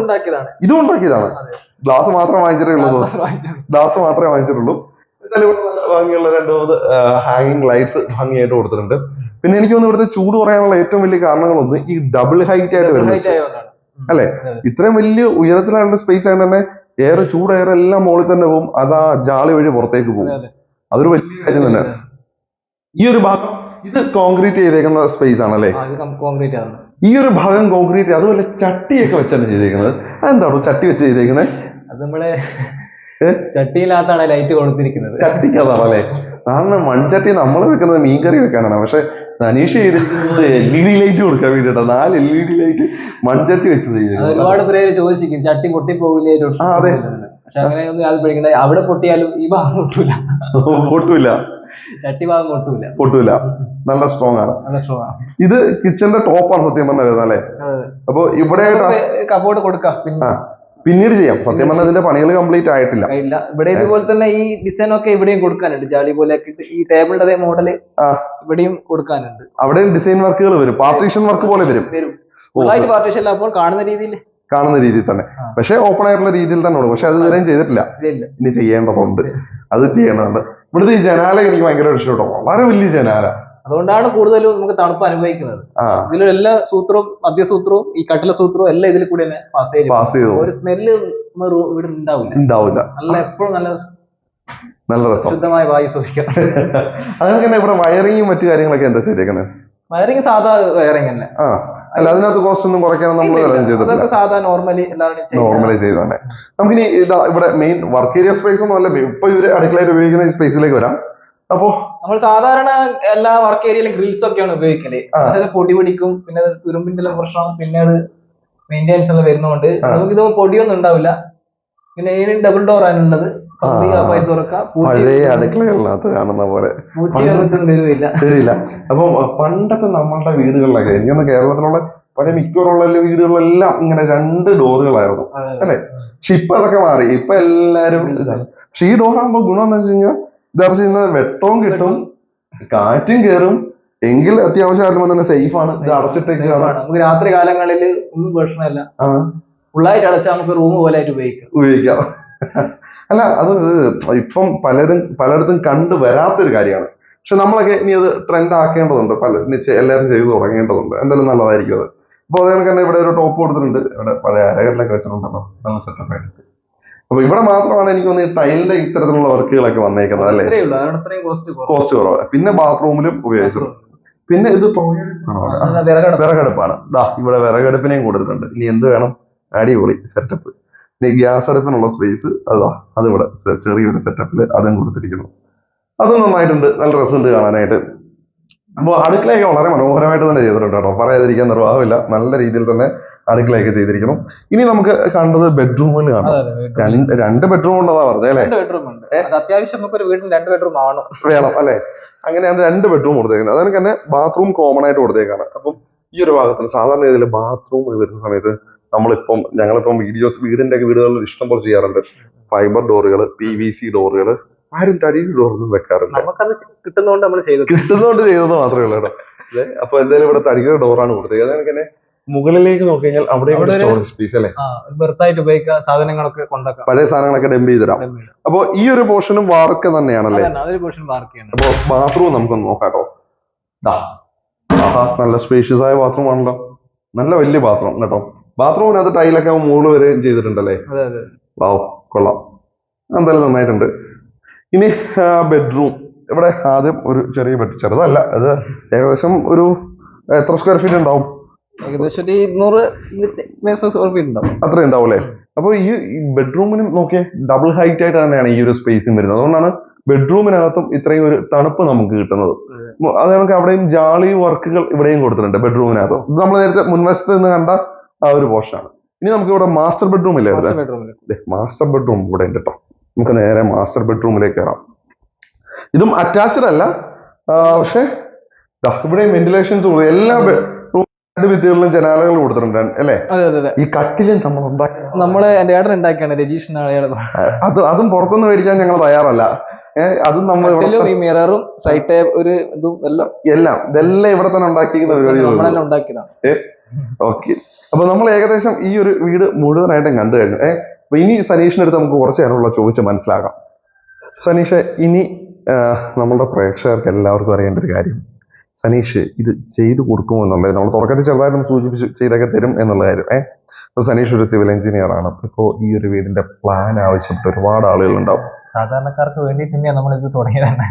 ഇതും ഉണ്ടാക്കിയതാണ്. ഗ്ലാസ് മാത്രമേ വാങ്ങിച്ചിട്ടുള്ളൂ. ഭംഗിയുള്ള 2-3 ഹാങ്ങിങ് ലൈറ്റ്സ് ഭംഗിയായിട്ട് കൊടുത്തിട്ടുണ്ട്. പിന്നെ എനിക്ക് തോന്നുന്നു ഇവിടുത്തെ ചൂട് കുറയാനുള്ള ഏറ്റവും വലിയ കാരണങ്ങളൊന്ന് ഈ ഡബിൾ ഹൈറ്റ് ആയിട്ട് വരുന്നത് അല്ലെ? ഇത്രയും വലിയ ഉയരത്തിലുള്ള സ്പേസ് ആയിട്ട് തന്നെ ചൂട് എയർ എല്ലാം മുകളിൽ തന്നെ പോകും. അത് ആ ജാളി വഴി പുറത്തേക്ക് പോകും. അതൊരു വലിയ കാര്യം തന്നെ. ഈ ഒരു ഭാഗം ഇത് കോൺക്രീറ്റ് ചെയ്തേക്കുന്ന സ്പേസ് ആണല്ലേ? ഈ ഒരു ഭാഗം കോൺക്രീറ്റ്, അതുപോലെ ചട്ടിയൊക്കെ വെച്ചാണ് ചെയ്തേക്കുന്നത്. അതെന്താണോ ചട്ടി വെച്ച് ചെയ്തേക്കുന്നത്? അത് നമ്മളെ ചട്ടിയിലാത്താണ് ലൈറ്റ് കൊടുത്തിരിക്കുന്നത്. ചട്ടിക്കതാണല്ലേ? കാരണം മൺചട്ടി നമ്മൾ വെക്കുന്നത് മീൻകറി വെക്കാനാണ്. പക്ഷെ സനീഷ് ചെയ്തിരിക്കുന്നത് LED ലൈറ്റ് കൊടുക്കാൻ വേണ്ടിട്ടാ. 4 LED ലൈറ്റ് മൺചട്ടി വെച്ച് ചെയ്തത്. ഒരുപാട് പേര് ചോദിച്ചിരിക്കും ചട്ടി പൊട്ടിപ്പോകില്ലേ? അതെ, പക്ഷെ അങ്ങനെ ഒന്നും യാതൊരു പേടിക്കണ്ട. അവിടെ പൊട്ടിയാലും ഈ ഭാഗം പൊട്ടൂല. പൊട്ടൂല, ചട്ടി ഭാഗം പൊട്ടൂല. നല്ല സ്ട്രോങ് ആണ്. ഇത് കിച്ചന്റെ ടോപ്പാണ് സത്യം പറഞ്ഞ വരുന്നത് അല്ലേ? അപ്പൊ ഇവിടെ കബോർഡ് കൊടുക്കാം പിന്നീട് ചെയ്യാം. സത്യം പറഞ്ഞാൽ ഇതിന്റെ പണികൾ കംപ്ലീറ്റ് ആയിട്ടില്ല. ഇവിടെ ഇതുപോലെ തന്നെ ഈ ഡിസൈൻ ഒക്കെ ഇവിടെയും കൊടുക്കാനുണ്ട്. ജാലി പോലെ ഈ ടേബിളിന്റെ അതേ മോഡല് ഇവിടെയും കൊടുക്കാനുണ്ട്. അവിടെയും ഡിസൈൻ വർക്കുകൾ വരും, പാർട്ടീഷൻ വർക്ക് പോലെ വരും. ഫുള്ളായിട്ട് പാർട്ടീഷൻ അപ്പോൾ കാണുന്ന രീതിയിൽ തന്നെ, പക്ഷെ ഓപ്പൺ ആയിട്ടുള്ള രീതിയിൽ തന്നെ ഉള്ളു. പക്ഷെ അത് ഇതുവരെയും ചെയ്തിട്ടില്ല, ഇനി ചെയ്യേണ്ടതുണ്ട്, അത് ചെയ്യേണ്ടതുണ്ട്. ഇവിടുത്തെ ഈ ജനാല എനിക്ക് ഭയങ്കര ഇഷ്ടപ്പെട്ടോ, വളരെ വലിയ ജനാല. അതുകൊണ്ടാണ് കൂടുതലും നമുക്ക് തണുപ്പ് അനുഭവിക്കുന്നത്. ഇതിലും എല്ലാ സൂത്രവും മധ്യസൂത്രവും ഈ കട്ടില സൂത്രവും എല്ലാം ഇതിൽ കൂടി തന്നെ പാസ് ചെയ്തു. ഒരു സ്മെല്ല് ഇവിടെ ഉണ്ടാവില്ല. നല്ല എപ്പോഴും നല്ല രസം, ശുദ്ധമായ വായു ശ്വസിക്കാം. അങ്ങനെ ഇവിടെ വയറിങ്ങും മറ്റു കാര്യങ്ങളൊക്കെ എന്താ ശരിയാക്കുന്നത്? വയറിങ് സാധാ വയറിങ് തന്നെ. അല്ല, അതിനകത്ത് കോസ്റ്റ് ഒന്നും കുറയ്ക്കാനും നമ്മൾ ചെയ്തിട്ടില്ല. സാധാ നോർമലി ചെയ്തതന്നെ. നമുക്കിനി ഇതാ ഇവിടെ മെയിൻ വർക്ക് ഏരിയ സ്പേസ് ഒന്നും അല്ല, ഇപ്പൊ ഇവര് അടുക്കളയായിട്ട് ഉപയോഗിക്കുന്ന ഈ സ്പേസിലേക്ക് വരാം. അപ്പോ നമ്മൾ സാധാരണ എല്ലാ വർക്ക് ഏരിയയിലും ഗ്രിൽസ് ഒക്കെയാണ് ഉപയോഗിക്കല്. പൊടി പിടിക്കും, പിന്നെ തുരുമ്പിന്റെ പ്രശ്നം, പിന്നീട് മെയിൻ്റെനൻസ് എല്ലാം വരുന്നതുകൊണ്ട് നമുക്കിത് പൊടിയൊന്നും ഉണ്ടാവില്ല. പിന്നെ ഡബിൾ ഡോർ ആണുള്ളത്. പഴയ അടുക്കളകളിനകത്ത് കാണുന്ന പോലെ തരില്ല. അപ്പൊ പണ്ടത്തെ നമ്മളുടെ വീടുകളിലൊക്കെ എനിക്കൊന്ന് കേരളത്തിലുള്ള പഴയ മിക്കവാറുള്ള വീടുകളിലെല്ലാം ഇങ്ങനെ 2 ഡോറുകളായിരുന്നു അല്ലെ? പക്ഷെ ഇപ്പൊ അതൊക്കെ മാറി. ഇപ്പൊ എല്ലാരും പക്ഷെ ഈ ഡോർ ആകുമ്പോ ഗുണം എന്താ വെച്ച് കഴിഞ്ഞാൽ ഇതറിച്ച് ചെയ്യുന്ന വെട്ടവും കിട്ടും, കാറ്റും കയറും, എങ്കിൽ അത്യാവശ്യം തന്നെ സേഫ് ആണ്. ഇത് അടച്ചിട്ടേക്കാണ്. നമുക്ക് രാത്രി കാലങ്ങളിൽ ഒന്നും പ്രശ്നമല്ല, ഫുള്ളായിട്ട് അടച്ചാൽ നമുക്ക് റൂം പോലെ ആയിട്ട് ഉപയോഗിക്കാം. അല്ല, അത് ഇപ്പം പലയിടത്തും കണ്ടു വരാത്തൊരു കാര്യമാണ്. പക്ഷെ നമ്മളൊക്കെ ഇനി അത് ട്രെൻഡ് ആക്കേണ്ടതുണ്ട്, എല്ലാവരും ചെയ്തു തുടങ്ങേണ്ടതുണ്ട്. എന്തായാലും നല്ലതായിരിക്കും അത്. അപ്പൊ അതുകൊണ്ട് തന്നെ ഇവിടെ ഒരു ടോപ്പ് കൊടുത്തിട്ടുണ്ട്, ഇവിടെ പഴയ അരകല്ലൊക്കെ വെച്ചിട്ടുണ്ടല്ലോ, നല്ല സെറ്റപ്പ് ആയിട്ട്. അപ്പൊ ഇവിടെ മാത്രമാണ് എനിക്ക് തോന്നുന്നത് ടൈലിന്റെ ഇത്തരത്തിലുള്ള വർക്കുകളൊക്കെ വന്നേക്കുന്നത് അല്ലേ? കോസ്റ്റ് കുറവ്. പിന്നെ ബാത്റൂമിലും ഉപയോഗിച്ചിട്ടുണ്ട്. പിന്നെ ഇത് വിറകടുപ്പാണ്. ഇവിടെ വിറകടുപ്പിനെയും കൊടുത്തിട്ടുണ്ട്. ഇനി എന്ത് വേണം? അടിപൊളി സെറ്റപ്പ്. ഗ്യാസ് അടുപ്പിനുള്ള സ്പേസ് അതിവിടെ ചെറിയൊരു സെറ്റപ്പില് അതും കൊടുത്തിരിക്കുന്നു. അതും നന്നായിട്ടുണ്ട്, നല്ല രസമുണ്ട് കാണാനായിട്ട്. അപ്പോൾ അടുക്കളയൊക്കെ വളരെ മനോഹരമായിട്ട് തന്നെ ചെയ്തിട്ടുണ്ട് കേട്ടോ, പറയാതിരിക്കാൻ നിർവാഹമില്ല. നല്ല രീതിയിൽ തന്നെ അടുക്കളയൊക്കെ ചെയ്തിരിക്കുന്നു. ഇനി നമുക്ക് കണ്ടത് ബെഡ്റൂമിൽ കാണാം. 2 ബെഡ്റൂം ഉണ്ടതാ പറഞ്ഞേ അല്ലേ? അത്യാവശ്യം നമുക്ക് ഒരു വീടിന് 2 ബെഡ്റൂം വേണം അല്ലെ? അങ്ങനെയാണ് 2 ബെഡ്റൂം കൊടുത്തേക്കുന്നത്. അതിന് തന്നെ ബാത്റൂം കോമൺ ആയിട്ട് കൊടുത്തേക്കാണ്. അപ്പം ഈ ഒരു ഭാഗത്തിന് സാധാരണ രീതിയിൽ ബാത്റൂം വരുന്ന സമയത്ത് ഞങ്ങളിപ്പം വീടിന്റെ വീടുകളിൽ ഇഷ്ടം പോലെ ചെയ്യാറുണ്ട്. ഫൈബർ ഡോറുകൾ, PVC ഡോറുകൾ. ആരും തടി ഡോറൊന്നും വെക്കാറില്ല. കിട്ടുന്നോണ്ട് ചെയ്തത് മാത്രമേ ഉള്ളൂ കേട്ടോ. അപ്പൊ എന്തായാലും ഇവിടെ തടിയുടെ ഡോറാണ് കൊടുത്തത്. അതായത് തന്നെ മുകളിലേക്ക് നോക്കി കഴിഞ്ഞാൽ അവിടെ സ്പേസ് അല്ലേ, സാധനങ്ങളൊക്കെ കൊണ്ടുവെക്കാം, പഴയ സാധനങ്ങളൊക്കെ ഡംപ് ചെയ്തിടാം. അപ്പൊ ഈ ഒരു പോർഷനും വാർക്ക് തന്നെയാണല്ലേ? അപ്പൊ ബാത്റൂം നമുക്കൊന്ന് നോക്കാട്ടോ. നല്ല സ്പേഷ്യസ് ആയ ബാത്റൂം ആണല്ലോ, നല്ല വലിയ ബാത്റൂം കേട്ടോ. ബാത്റൂമിനകത്ത് ടൈലൊക്കെ മുകളിൽ വരെ ചെയ്തിട്ടുണ്ടല്ലേ? വാവ്, കൊള്ളാം, എന്തായാലും നന്നായിട്ടുണ്ട്. ഇനി ബെഡ്റൂം. ഇവിടെ ആദ്യം ഒരു ചെറിയ ബെഡ്, ചെറുതല്ല, അത് ഏകദേശം ഒരു എത്ര സ്ക്വയർ ഫീറ്റ് ഉണ്ടാവും? ഏകദേശം 200 സ്ക്വയർ ഫീറ്റ് ഉണ്ടാവും. അത്ര ഉണ്ടാവും അല്ലേ? അപ്പൊ ഈ ബെഡ്റൂമിനും നോക്കിയേ, ഡബിൾ ഹൈറ്റ് ആയിട്ട് തന്നെയാണ് ഈ ഒരു സ്പേസും വരുന്നത്. അതുകൊണ്ടാണ് ബെഡ്റൂമിനകത്തും ഇത്രയും ഒരു തണുപ്പ് നമുക്ക് കിട്ടുന്നത്. അത് നമുക്ക് അവിടെയും ജാളി വർക്കുകൾ ഇവിടെയും കൊടുത്തിട്ടുണ്ട് ബെഡ്റൂമിനകത്തും. ഇത് നമ്മൾ നേരത്തെ മുൻവശത്ത് നിന്ന് കണ്ട ആ ഒരു പോർഷനാണ്. ഇനി നമുക്ക് ഇവിടെ മാസ്റ്റർ ബെഡ്റൂം ഇല്ലേ? മാസ്റ്റർ ബെഡ്റൂം ഇവിടെ ഉണ്ട് കേട്ടോ. നമുക്ക് നേരെ മാസ്റ്റർ ബെഡ്റൂമിലേക്ക് കയറാം. ഇതും അറ്റാച്ച്ഡ് അല്ല, പക്ഷെ ഇവിടെ വെന്റിലേഷൻസ് എല്ലാ ഭിത്തികളിലും ജനാലകൾ കൊടുത്തിട്ടുണ്ട് അല്ലേ? ഈ കട്ടിലും നമ്മള് എന്റെ ഏട്ടൻ ഉണ്ടാക്കിയാണ്, രജീഷ്. അതും പുറത്തുനിന്ന് മേടിക്കാൻ ഞങ്ങൾ തയ്യാറല്ല. അതും നമ്മൾ മിററും സൈഡ് ഒരു ഇതും എല്ലാം ഇതെല്ലാം ഇവിടെ തന്നെ ഉണ്ടാക്കിയിരിക്കുന്ന. ഓക്കെ, അപ്പൊ നമ്മൾ ഏകദേശം ഈ ഒരു വീട് മുഴുവനായിട്ടും കണ്ടു കഴിഞ്ഞു. അപ്പൊ ഇനി സനീഷിന്റെ അടുത്ത് നമുക്ക് കുറച്ച് നേരമുള്ള ചോദിച്ച് മനസ്സിലാക്കാം. സനീഷ്, ഇനി നമ്മളുടെ പ്രേക്ഷകർക്ക് എല്ലാവർക്കും അറിയേണ്ട ഒരു കാര്യം, സനീഷ് ഇത് ചെയ്തു കൊടുക്കുമോ എന്നുള്ളത്. നമ്മൾ തുടക്കത്തിൽ ചെറുതായിട്ടും സൂചിപ്പിച്ച് ചെയ്തൊക്കെ തരും എന്നുള്ള കാര്യം. ഇപ്പൊ സനീഷ് ഒരു സിവിൽ എഞ്ചിനീയർ ആണ്. ഇപ്പോ ഈ ഒരു വീടിന്റെ പ്ലാൻ ആവശ്യപ്പെട്ട് ഒരുപാട് ആളുകൾ ഉണ്ടാവും. സാധാരണക്കാർക്ക് വേണ്ടി തന്നെയാണ് നമ്മൾ ഇത് തുടങ്ങിയതാണ്.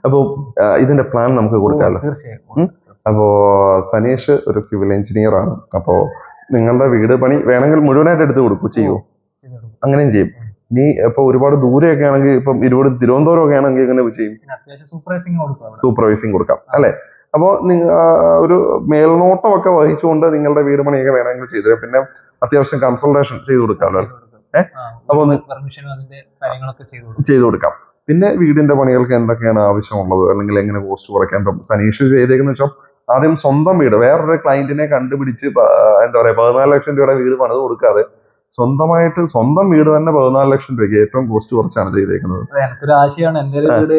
അപ്പൊ ഇതിന്റെ പ്ലാൻ നമുക്ക് കൊടുക്കാമല്ലോ? തീർച്ചയായും. അപ്പോ സനീഷ് ഒരു സിവിൽ എഞ്ചിനീയർ ആണ്. അപ്പോ നിങ്ങളുടെ വീട് പണി വേണമെങ്കിൽ മുഴുവനായിട്ട് എടുത്ത് കൊടുക്കും, ചെയ്യുമോ? അങ്ങനെയും ചെയ്യും. നീ ഇപ്പൊ ഒരുപാട് ദൂരെയൊക്കെ ആണെങ്കിൽ, ഇപ്പം തിരുവനന്തപുരം ഒക്കെ ആണെങ്കിൽ എങ്ങനെ ചെയ്യും? സൂപ്പർവൈസിങ് കൊടുക്കാം അല്ലെ? അപ്പോ ഒരു മേൽനോട്ടമൊക്കെ വഹിച്ചുകൊണ്ട് നിങ്ങളുടെ വീട് പണിയൊക്കെ വേണമെങ്കിൽ ചെയ്തു തരാം. പിന്നെ അത്യാവശ്യം കൺസൾട്ടേഷൻ ചെയ്ത് കൊടുക്കാമല്ലോ അപ്പൊ പെർമിഷനും അതിന്റെ കാര്യങ്ങളൊക്കെ ചെയ്തു കൊടുക്കാം. പിന്നെ വീടിന്റെ പണികൾക്ക് എന്തൊക്കെയാണ് ആവശ്യമുള്ളത്, അല്ലെങ്കിൽ എങ്ങനെ കോസ്റ്റ് കുറയ്ക്കാൻ. ഇപ്പം സനീഷ് ചെയ്തേക്കുന്ന വെച്ചാൽ ആദ്യം സ്വന്തം വീട് വേറൊരു ക്ലയന്റിനെ കണ്ടുപിടിച്ച് എന്താ പറയാ 14 ലക്ഷം രൂപയുടെ വീട് പണിത് കൊടുക്കാതെ സ്വന്തമായിട്ട് സ്വന്തം വീട് തന്നെ 14 ലക്ഷം രൂപയ്ക്ക് ഏറ്റവും കോസ്റ്റ് കുറച്ചാണ് ചെയ്തേക്കുന്നത്. എനിക്കൊരു ആശയമാണ്. എന്റെ ഒരു വീട്,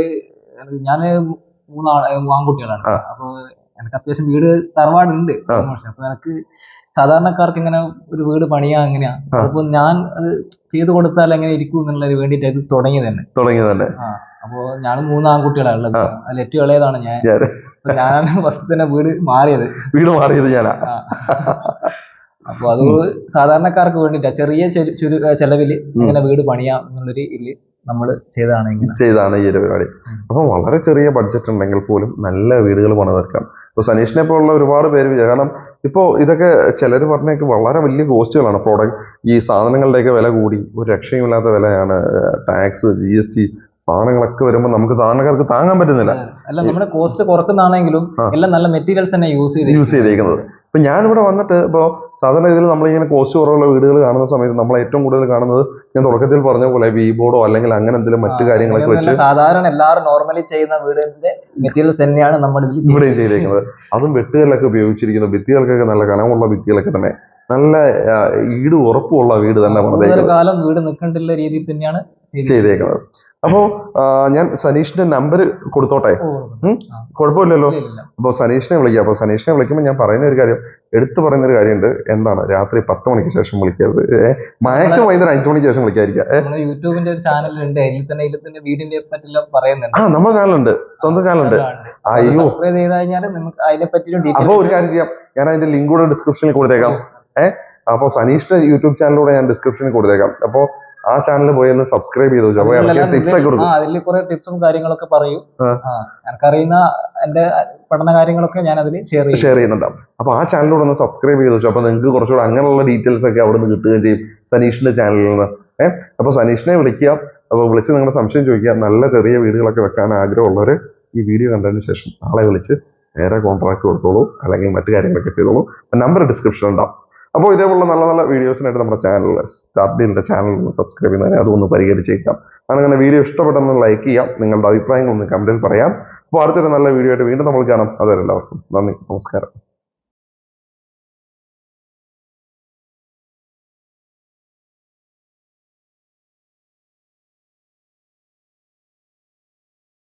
ഞാന് 3 ആൺകുട്ടികളാണ്. അപ്പൊ എനിക്ക് അത്യാവശ്യം വീട് തറവാടുണ്ട്. അപ്പൊ എനിക്ക് സാധാരണക്കാർക്ക് ഇങ്ങനെ ഒരു വീട് പണിയാ എങ്ങനെയാ, അപ്പൊ ഞാൻ അത് ചെയ്തു കൊടുത്താൽ എങ്ങനെ ഇരിക്കും എന്നുള്ളത് വേണ്ടിട്ട് അത് തുടങ്ങി തന്നെ. അപ്പൊ ഞാൻ 3 ആൺകുട്ടികളാണ് ഉള്ളത്. അതിൽ ഏറ്റവും ഇളയതാണ് ഞാൻ. ഞാനാണ് ഫസ്റ്റ് തന്നെ വീട് മാറിയത് ഞാനാ. അപ്പൊ അത് സാധാരണക്കാർക്ക് വേണ്ടിട്ടാ ചെറിയ ചെലവില് എങ്ങനെ വീട് പണിയാം എന്നുള്ളൊരു ഇതില് നമ്മൾ ചെയ്താണ് ഈ ഒരു പരിപാടി. അപ്പൊ വളരെ ചെറിയ ബഡ്ജറ്റ് ഉണ്ടെങ്കിൽ പോലും നല്ല വീടുകൾ പണിതെടുക്കാം. ഇപ്പൊ സനീഷിനെ പോലുള്ള ഒരുപാട് പേര് കാരണം ഇപ്പോ ഇതൊക്കെ ചിലർ പറഞ്ഞേക്ക് വളരെ വലിയ കോസ്റ്റുകളാണ്. പ്രോഡക്റ്റ് ഈ സാധനങ്ങളുടെയൊക്കെ വില കൂടി ഒരു രക്ഷയുമില്ലാത്ത വിലയാണ്. ടാക്സ്, GST സാധനങ്ങളൊക്കെ വരുമ്പോൾ നമുക്ക് സാധാരണക്കാർക്ക് താങ്ങാൻ പറ്റുന്നില്ല. അല്ല, നമ്മുടെ കോസ്റ്റ് കുറക്കുന്നതാണെങ്കിലും എല്ലാം നല്ല മെറ്റീരിയൽസ് തന്നെ യൂസ് ചെയ്തേക്കുന്നത്. ഇപ്പൊ ഞാനിവിടെ വന്നിട്ട് ഇപ്പൊ സാധാരണ ഇതിൽ നമ്മളിങ്ങനെ കോസ്റ്റ് കുറവുള്ള വീടുകൾ കാണുന്ന സമയത്ത് നമ്മൾ ഏറ്റവും കൂടുതൽ കാണുന്നത് ഞാൻ തുടക്കത്തിൽ പറഞ്ഞ പോലെ വീബോർഡോ അല്ലെങ്കിൽ അങ്ങനെ എന്തെങ്കിലും മറ്റു കാര്യങ്ങളൊക്കെ വെച്ച് സാധാരണ എല്ലാവരും നോർമലി ചെയ്യുന്ന വീടിന്റെ മെറ്റീരിയൽസ് തന്നെയാണ് നമ്മൾ ഇവിടെ ചെയ്തേക്കുന്നത്. അതും വെട്ടുകല്ലൊക്കെ ഉപയോഗിച്ചിരിക്കുന്ന ഭിത്തികൾക്കൊക്കെ നല്ല കനമുള്ള ഭിത്തികളൊക്കെ തന്നെ നല്ല ഈട് ഉറപ്പുള്ള വീട് തന്നെ കാലം വീട് നിൽക്കേണ്ട രീതിയിൽ തന്നെയാണ് ചെയ്തേക്കുന്നത്. അപ്പോ ഞാൻ സനീഷിന്റെ നമ്പർ കൊടുത്തോട്ടെ? കുഴപ്പമില്ലല്ലോ. അപ്പൊ സനീഷിനെ വിളിക്കാം. അപ്പൊ സനീഷിനെ വിളിക്കുമ്പോൾ ഞാൻ പറയുന്ന ഒരു കാര്യം, എടുത്തു പറയുന്ന ഒരു കാര്യമുണ്ട്. എന്താണ്, രാത്രി 10 മണിക്ക് ശേഷം വിളിക്കരുത്. മാക്സിമം വൈകുന്നേരം 5 മണിക്ക് ശേഷം വിളിക്കാതിരിക്കുക. യൂട്യൂബിന്റെ ഒരു ചാനലുണ്ട്, അതിൽ തന്നെ വീടിന്റെ പറ്റിയെല്ലാം പറയുന്നുണ്ട്. നമ്മുടെ ചാനലുണ്ട്, സ്വന്തം ചാനലുണ്ട്. അയ്യോ, അതിനെ പറ്റി അപ്പൊ ഒരു കാര്യം ചെയ്യാം, ഞാൻ അതിന്റെ ലിങ്ക് കൂടെ ഡിസ്ക്രിപ്ഷനിൽ കൊടുത്തേക്കാം. അപ്പൊ സനീഷിന്റെ യൂട്യൂബ് ചാനലിലൂടെ ഞാൻ ഡിസ്ക്രിപ്ഷനിൽ കൊടുത്തേക്കാം. അപ്പൊ ആ ചാനൽ പോയി ഒന്ന് സബ്സ്ക്രൈബ് ചെയ്തു. ടിപ്സ് ഒക്കെ കൊടുക്കും. അതിൽ കുറെ ടിപ്സും കാര്യങ്ങളൊക്കെ പറയും. എനിക്കറിയുന്ന എന്റെ പഠന കാര്യങ്ങളൊക്കെ ഞാൻ അതിൽ ഷെയർ ചെയ്യുന്നുണ്ടാവും. അപ്പൊ ആ ചാനലിലൂടെ ഒന്ന് സബ്സ്ക്രൈബ് ചെയ്തു വെച്ചു. അപ്പൊ നിങ്ങൾക്ക് കുറച്ചുകൂടെ അങ്ങനെയുള്ള ഡീറ്റെയിൽസ് ഒക്കെ അവിടെ നിന്ന് കിട്ടുകയും ചെയ്യും സനീഷിന്റെ ചാനലിൽ നിന്ന്. അപ്പൊ സനീഷിനെ വിളിക്കുക. അപ്പൊ വിളിച്ച് നിങ്ങളുടെ സംശയം ചോദിക്കുക. നല്ല ചെറിയ വീടുകളൊക്കെ വെക്കാൻ ആഗ്രഹമുള്ളവർ ഈ വീഡിയോ കണ്ടതിന് ശേഷം ആളെ വിളിച്ച് നേരെ കോൺട്രാക്ട് കൊടുത്തോളൂ, അല്ലെങ്കിൽ മറ്റു കാര്യങ്ങളൊക്കെ ചെയ്തോളൂ. നമ്പർ ഡിസ്ക്രിപ്ഷൻ ഉണ്ടാവും. അപ്പോൾ ഇതേപോലുള്ള നല്ല നല്ല വീഡിയോസിനായിട്ട് നമ്മുടെ ചാനൽ സ്റ്റാർട്ട് ഡീലിന്റെ ചാനൽ സബ്സ്ക്രൈബ് ചെയ്യുന്നതിനെ അതൊന്ന് പരിഹരിച്ചേക്കാം. അങ്ങനെ വീഡിയോ ഇഷ്ടപ്പെട്ടെന്ന് ലൈക്ക് ചെയ്യാം. നിങ്ങളുടെ അഭിപ്രായങ്ങൾ ഒന്ന് കമന്റിൽ പറയാം. അപ്പോൾ അടുത്തൊരു നല്ല വീഡിയോ ആയിട്ട് വീണ്ടും നമ്മൾ കാണാം. അതുവരെ എല്ലാവർക്കും നന്ദി, നമസ്കാരം.